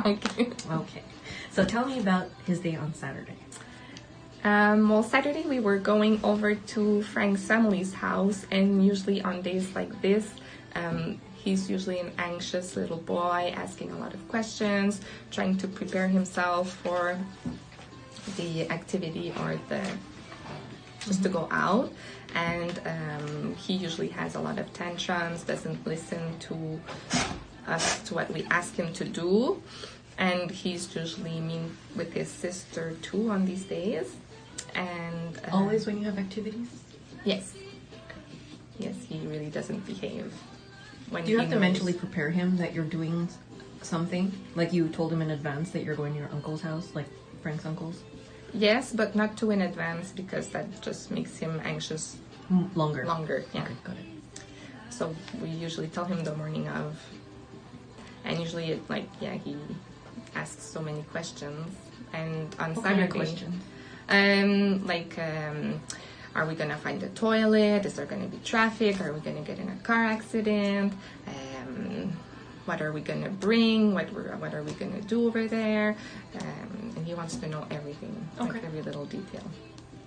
Okay. Okay. So tell me about his day on Saturday. Well, Saturday we were going over to Frank's family's house, and usually on days like this, he's usually an anxious little boy, asking a lot of questions, trying to prepare himself for the activity or just to go out. And he usually has a lot of tantrums, doesn't listen to us, to what we ask him to do. And he's usually mean with his sister too on these days. And Always when you have activities? Yes. Yes, he really doesn't behave. Do you have to mentally prepare him that you're doing something? Like you told him in advance that you're going to your uncle's house, like Frank's uncle's? Yes, but not too in advance, because that just makes him anxious. Longer, yeah. Okay, got it. So we usually tell him the morning of. And usually he asks so many questions. And on What Saturday... kind of questions? Are we gonna find a toilet? Is there gonna be traffic? Are we gonna get in a car accident? What are we gonna bring? What are we gonna do over there? And he wants to know everything, like every little detail.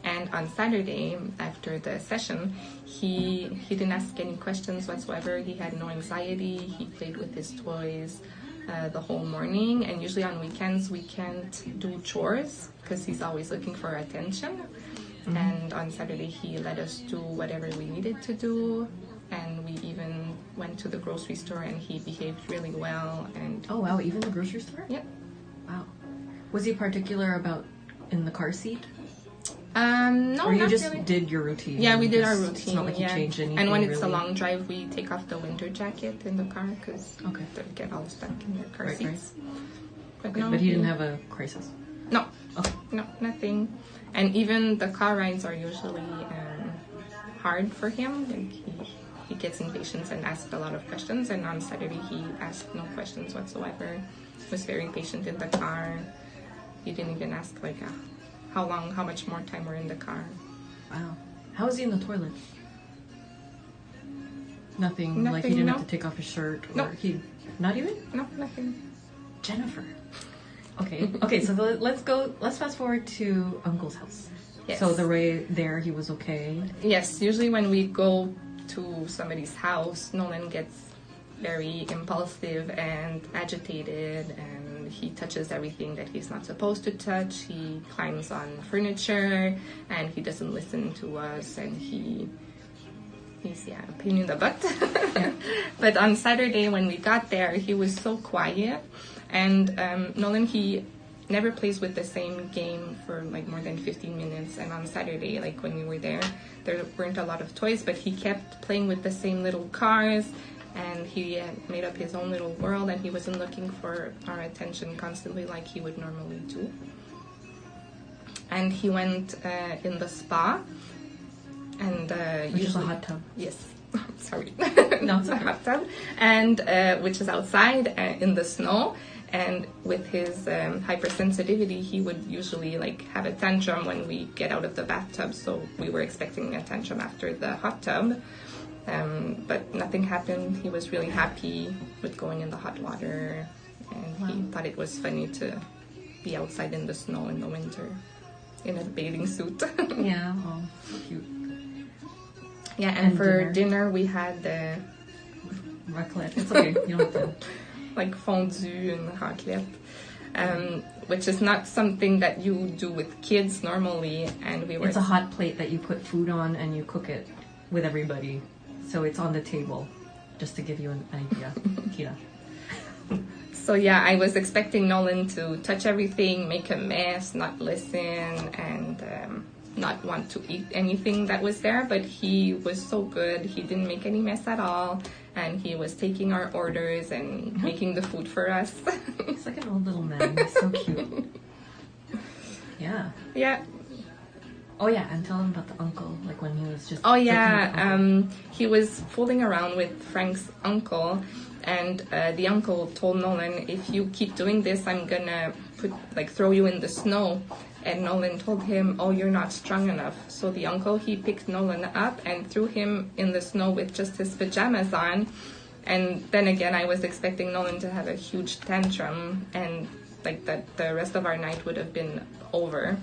And on Saturday, after the session, he didn't ask any questions whatsoever. He had no anxiety. He played with his toys the whole morning. And usually on weekends, we can't do chores because he's always looking for attention. Mm-hmm. And on Saturday, he let us do whatever we needed to do. And we even went to the grocery store, and he behaved really well. And oh, wow, even the grocery store? Yep. Wow. Was he particular about in the car seat? No, or you not just really. Did your routine? Yeah, we did our routine. It's not like you changed anything. And when it's really. a long drive, we take off the winter jacket in the car because they get all stuck in their car seats. Right. But he didn't have a crisis? No. Okay. No, nothing. And even the car rides are usually hard for him. Like he gets impatient and asks a lot of questions. And on Saturday, he asked no questions whatsoever. He was very patient in the car. He didn't even ask how much more time we're in the car. Wow. How was he in the toilet? Nothing like he didn't have to take off his shirt? Or not even? No, nothing. Jennifer. Okay, so let's fast forward to Uncle's house. Yes. So the way there, he was okay? Yes, usually when we go to somebody's house, Nolan gets very impulsive and agitated, and he touches everything that he's not supposed to touch. He climbs on furniture, and he doesn't listen to us, and he's a pain in the butt. Yeah. But on Saturday when we got there, he was so quiet, and Nolan, he never plays with the same game for more than 15 minutes. And on Saturday, when we were there weren't a lot of toys, but he kept playing with the same little cars, and he made up his own little world, and he wasn't looking for our attention constantly like he would normally do. And he went in the spa, and which is a hot tub. Yes. Sorry. No, it's a hot tub, and which is outside in the snow. And with his hypersensitivity, he would usually have a tantrum when we get out of the bathtub. So we were expecting a tantrum after the hot tub, but nothing happened. He was really happy with going in the hot water, and he thought it was funny to be outside in the snow in the winter in a bathing suit. Yeah, so cute. Yeah, and for dinner we had the raclette. It's okay, you don't have to. Fondue and raclette, which is not something that you do with kids normally. And it's a hot plate that you put food on and you cook it with everybody. So it's on the table, just to give you an idea, Tena. So yeah, I was expecting Nolan to touch everything, make a mess, not listen, and not want to eat anything that was there, but he was so good. He didn't make any mess at all, and he was taking our orders and making the food for us. He's like an old little man. He's so cute. Yeah. Yeah. Oh yeah, and tell him about the uncle, when he was just... Oh yeah, he was fooling around with Frank's uncle, and the uncle told Nolan, if you keep doing this, I'm gonna throw you in the snow. And Nolan told him, oh, you're not strong enough. So the uncle, he picked Nolan up and threw him in the snow with just his pajamas on. And then again, I was expecting Nolan to have a huge tantrum and like that the rest of our night would have been over.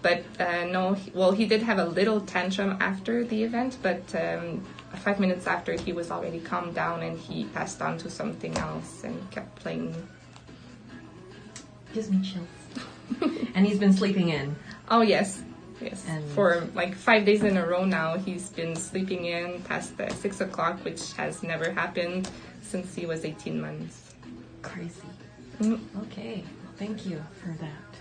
But no, he did have a little tantrum after the event, but 5 minutes after he was already calmed down and he passed on to something else and kept playing. Gives me chills. And he's been sleeping in. Oh, yes. Yes. And for like 5 days in a row now, he's been sleeping in past 6 o'clock, which has never happened since he was 18 months. Crazy. Mm. Okay. Well, thank you for that.